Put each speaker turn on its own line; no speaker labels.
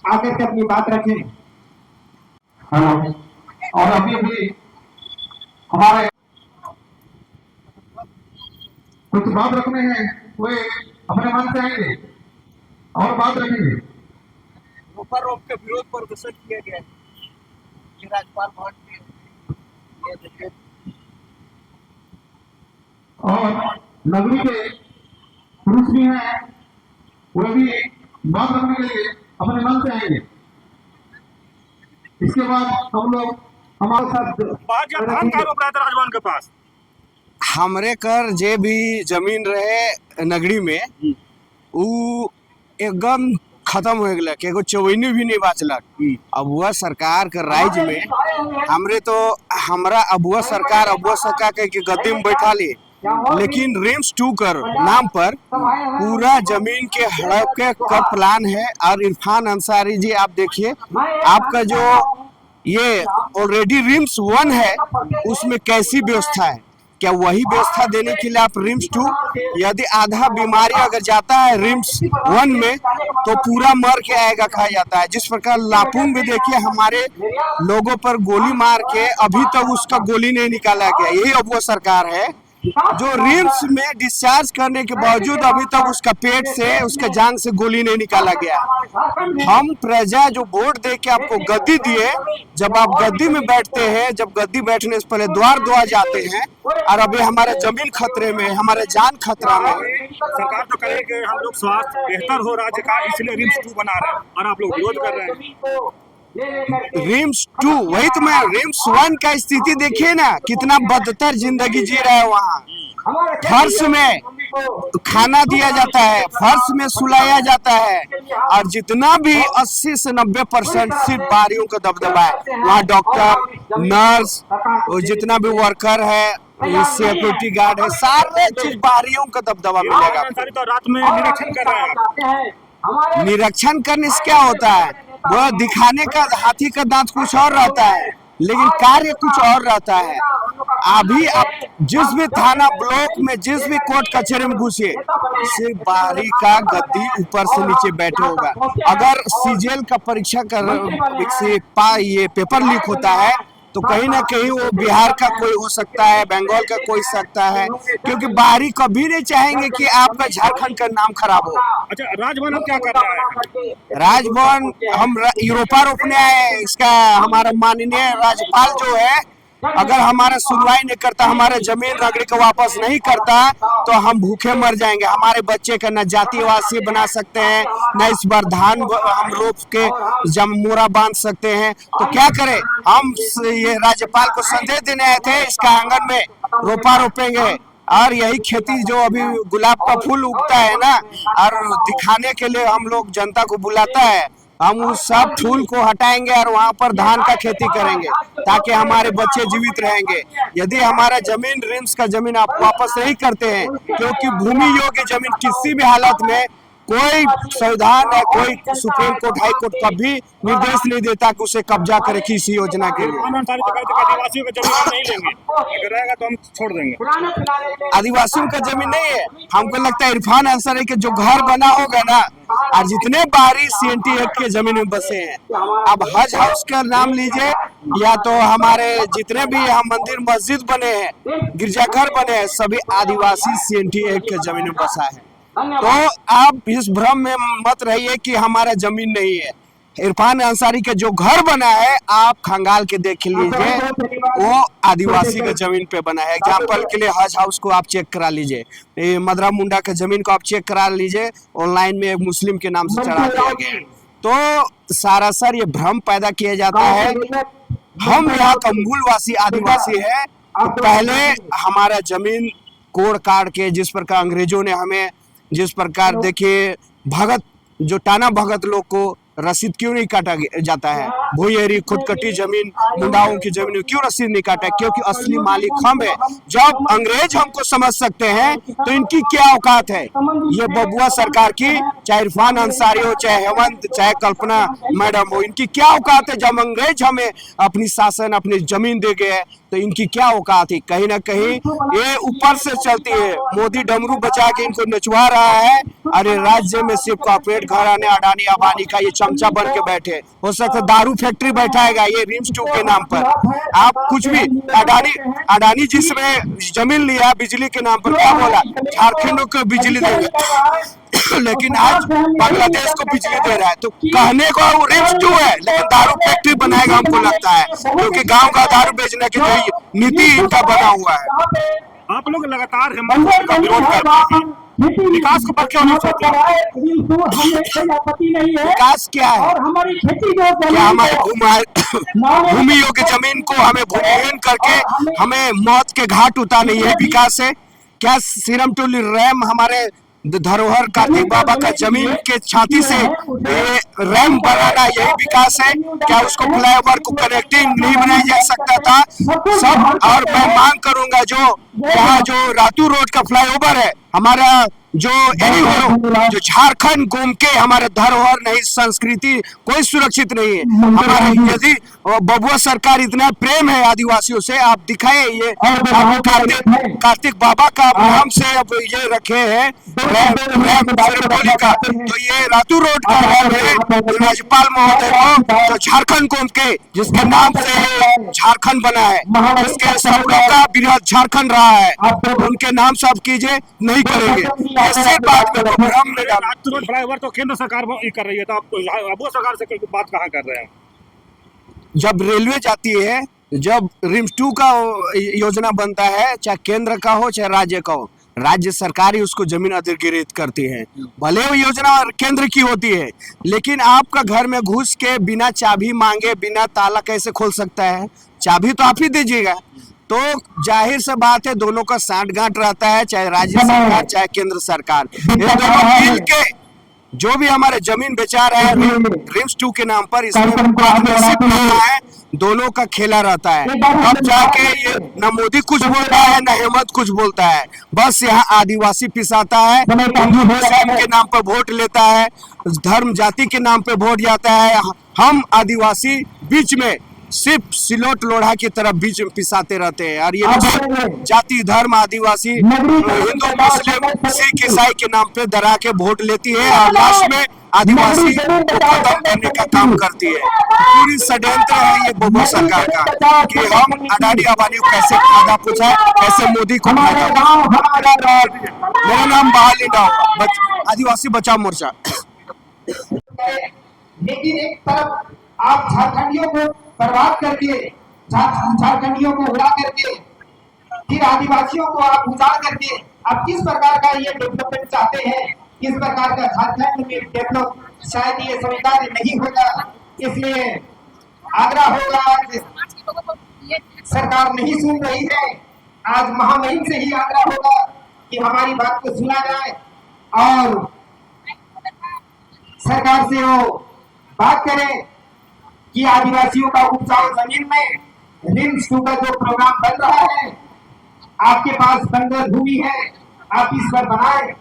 आकर के अपनी बात रखें।
हेलो। और अभी भी हमारे कुछ बात रखने हैं, वे अपने मन से आएंगे और बात रखेंगे।
रोका रोक के विरोध प्रदर्शन किया गया है राज्यपाल भवन में।
और नगरी के पुरुष भी हैं, वे भी बात रखने के लिए अपने मन से आएंगे। इसके बाद हम लोग हमारे साथ
राजभवन के पास
हमरे कर जे भी जमीन रहे नगरी में उ एकदम खत्म हो गया कि एगो चवैनी भी नहीं बाचलक। अब वह सरकार के राज्य में हमरे तो हमरा अबुआ सरकार के गद्दी में बैठा ली, लेकिन रिम्स 2 कर नाम पर पूरा जमीन के हड़प के का प्लान है। और इरफान अंसारी जी आप देखिए, आपका जो ये ऑलरेडी रिम्स 1 है उसमें कैसी व्यवस्था है, क्या वही व्यवस्था देने के लिए आप रिम्स 2, यदि आधा बीमारी अगर जाता है रिम्स 1 में तो पूरा मर के आएगा कहा जाता है। जिस प्रकार लापुंग में देखिए हमारे लोगों पर गोली मार के अभी तक उसका गोली नहीं निकाला गया। यही अब वो सरकार है जो रिम्स में डिस्चार्ज करने के बावजूद अभी तक उसका पेट से उसके जान से गोली नहीं निकाला गया। हम प्रजा जो वोट दे के आपको गद्दी दिए, जब आप गद्दी में बैठते हैं, जब गद्दी बैठने से पहले द्वार जाते हैं और अभी हमारे जमीन खतरे में, हमारे जान खतरा में।
सरकार तो करे कि हम लोग स्वास्थ्य बेहतर हो राज्य का, इसलिए रिम्स 2 बना रहे हैं और आप लोग विरोध कर रहे हैं।
रिम्स 2 वही तो मैं, रिम्स 1 का स्थिति देखिए ना, कितना बदतर जिंदगी जी रहा है। वहाँ फर्श में खाना दिया जाता है, फर्श में सुलाया जाता है, और जितना भी 80 से 90% सिर्फ बाहरियों का दबदबा है। वहाँ डॉक्टर, नर्स और जितना भी वर्कर है, सिक्योरिटी गार्ड है, सारे चीज बाहरियों का दबदबा मिलेगा।
तो रात में निरीक्षण कर रहे हैं।
निरीक्षण करने से क्या होता है, वो दिखाने का हाथी का दांत कुछ और रहता है, लेकिन कार्य कुछ और रहता है। अभी आप जिस भी थाना ब्लॉक में, जिस भी कोर्ट कचहरी में घुसिए, सिर्फ बाहरी का गद्दी ऊपर से नीचे बैठे होगा। अगर सीजेल का परीक्षा कर ये पेपर लीक होता है तो कहीं ना कहीं वो बिहार का कोई हो सकता है, बंगाल का कोई सकता है, क्योंकि बाहरी कभी नहीं चाहेंगे कि आपका झारखंड का नाम खराब हो।
अच्छा, राजभवन क्या कर रहा है?
राजभवन हम यूरोपा रोकने आए। इसका हमारा माननीय राज्यपाल जो है, अगर हमारा सुनवाई नहीं करता, हमारे जमीन नगरी को वापस नहीं करता तो हम भूखे मर जाएंगे। हमारे बच्चे का न जातिवासी बना सकते हैं, न इस बार धान हम रोप के जमूरा बांध सकते हैं। तो क्या करें, हम ये राज्यपाल को संदेश देने आए थे, इसका आंगन में रोपा रोपेंगे। और यही खेती जो अभी गुलाब का फूल उगता है ना, और दिखाने के लिए हम लोग जनता को बुलाता है, हम उस सब फूल को हटाएंगे और वहाँ पर धान का खेती करेंगे ताकि हमारे बच्चे जीवित रहेंगे। यदि हमारा जमीन रिम्स का जमीन आप वापस नहीं करते हैं, क्योंकि भूमि योग्य जमीन किसी भी हालत में कोई संविधान है, कोई सुप्रीम कोर्ट, हाई कोर्ट कभी निर्देश नहीं देता कि उसे कब्जा करे किसी योजना के लिए।
आदिवासियों का जमीन नहीं लेंगे, अगर रहेगा तो हम छोड़ देंगे।
आदिवासियों का जमीन नहीं है। हमको लगता है इरफान अंसारी के जो घर बना होगा ना, और जितने बाहरी CNT एक्ट के जमीन में बसे हैं, अब हज हाउस का नाम लीजिए, या तो हमारे जितने भी यहाँ मंदिर मस्जिद बने हैं, गिरजाघर बने हैं, सभी आदिवासी CNT एक्ट के जमीन में बसा है। तो आप इस भ्रम में मत रहिए कि हमारा जमीन नहीं है। इरफान अंसारी के जो घर बना है, आप खंगाल के देख लीजिए, वो आदिवासी के जमीन पे बना है। एग्जाम्पल के लिए हज हाउस को आप चेक करा लीजिए, मदरा मुंडा के जमीन को आप चेक करा लीजिए, ऑनलाइन में एक मुस्लिम के नाम से चढ़ा दिया गया। तो सारासर ये भ्रम पैदा किया जाता है। हम यहाँ का मूलवासी आदिवासी है, तो पहले हमारा जमीन कोड़ काट के, जिस प्रकार अंग्रेजों ने हमें, जिस प्रकार देखिए भगत जो टाना भगत लोग को रसीद क्यों नहीं काटा जाता है, भूयेरी खुदकटी जमीन मुंडाओं की जमीन क्यों रसीद नहीं काटा, क्योंकि असली मालिक हम है। जब अंग्रेज हमको समझ सकते हैं तो इनकी क्या औकात है। ये बबुआ सरकार की, चाहे इरफान अंसारी हो, चाहे हेमंत, चाहे कल्पना मैडम हो, इनकी क्या औकात है जब अंग्रेज हमें अपनी शासन, अपनी जमीन दे गए, तो इनकी क्या औकात है। कहीं ना कहीं ये ऊपर से चलती है, मोदी डमरू बजा के इनको नचवा रहा है। अरे राज्य में सिर्फ कॉर्पोरेट घराने अडानी अबानी का ये चमचा बन के बैठे, हो सकता है दारू फैक्ट्री बैठाएगा ये रिम्स 2 के नाम पर। आप कुछ भी अडानी जिसमें जमीन लिया बिजली के नाम पर, क्या बोला झारखंड को बिजली देंगे लेकिन आज बांग्लादेश को बिजली दे रहा है। तो कहने को वो रिम्स 2 है लेकिन दारू फैक्ट्री बनाएगा हमको लगता है, क्योंकि गांव का दारू बेचने की जो नीति इनका बना हुआ है।
आप लोग लगातार हिम्मत का विरोध कर रहे हैं, विकास को पर क्यों नहीं सोचते?
विकास क्या है? क्या हमारे भूमि योग्य जमीन को हमें भूमिहीन करके हमें मौत के घाट उतारना, यही विकास है क्या? सीरम टोली रैम हमारे धरोहर कार्तिक बाबा का जमीन के छाती से ये रैम बनाना यही विकास है क्या? उसको फ्लाईओवर को कनेक्टिंग नहीं बनाया जा सकता था सब? और मैं मांग करूंगा जो यहाँ जो रातू रोड का फ्लाईओवर है हमारा जो जो झारखंड घूम के हमारे धरोहर नहीं संस्कृति कोई सुरक्षित नहीं है हमारे। यदि बबुआ सरकार इतना प्रेम है आदिवासियों से, आप दिखाए ये कार्तिक बाबा का नाम से अब ये रखे हैं का, तो ये रातू रोड का रैम है राज्यपाल महोदय को जो झारखंड घूम के जिसके नाम से झारखंड बना है, जिसके सब लोग का बृहद झारखंड रहा है, उनके नाम से आप कीजिए, नहीं करेंगे। ऐसे बात में हम
रातू रोड फ्लाईओवर तो केंद्र सरकार कर रही है, तो आप वो सरकार से बात कहाँ कर रहे हैं?
जब रेलवे जाती है, जब रिम्स 2 का योजना बनता है, चाहे केंद्र का हो चाहे राज्य का हो, राज्य सरकार ही उसको जमीन अधिग्रहित करती है। भले वो योजना केंद्र की होती है, लेकिन आपका घर में घुस के बिना चाबी मांगे बिना ताला कैसे खोल सकता है? चाबी तो आप ही दीजिएगा। तो जाहिर से बात है दोनों का सांठ-गांठ रहता है, चाहे राज्य सरकार चाहे केंद्र सरकार। ये दोनों मिल के जो भी हमारे जमीन बेचा रहे हैं रिम्स 2 के नाम पर, इसमें पार्टनरशिप है, दोनों का खेला रहता है। अब जाके ये न मोदी कुछ बोलता है न हेमंत कुछ बोलता है, बस यहाँ आदिवासी पिसाता है, मुस्लिम के नाम पर वोट लेता है, धर्म जाति के नाम पे वोट जाता है। हम आदिवासी बीच में सिर्फ सिलोट लोढ़ा की तरफ बीच में पिसाते रहते हैं। और ये जाति धर्म आदिवासी हिंदू मुस्लिम सिख ईसाई के नाम पे डरा के वोट लेती है और लास्ट में आदिवासी को खत्म करने का काम करती है। पूरी षड्यंत्र है ये बबुआ सरकार का कि हम अडानी अबानी को कैसे फायदा पहुंचाए, कैसे मोदी को फायदा। मेरा नाम बहाल इंडा, आदिवासी बचाओ मोर्चा।
लेकिन एक तरफ आप झारखंडियों को बर्बाद करके, झारखंडियों को उड़ा करके, फिर आदिवासियों को आप उजाड़ करके आप किस प्रकार का ये डेवलपमेंट चाहते हैं? किस प्रकार का झारखंड में डेवलप शायद ये स्वीकार्य नहीं होगा। इसलिए आग्रह होगा, सरकार नहीं सुन रही है, आज महामहिम से ही आग्रह होगा कि हमारी बात को सुना जाए और सरकार से वो बात करें कि आदिवासियों का उपजाऊ जमीन में रिम्स 2 का जो प्रोग्राम बन रहा है, आपके पास बंजर भूमि है, आप इस पर बनाए।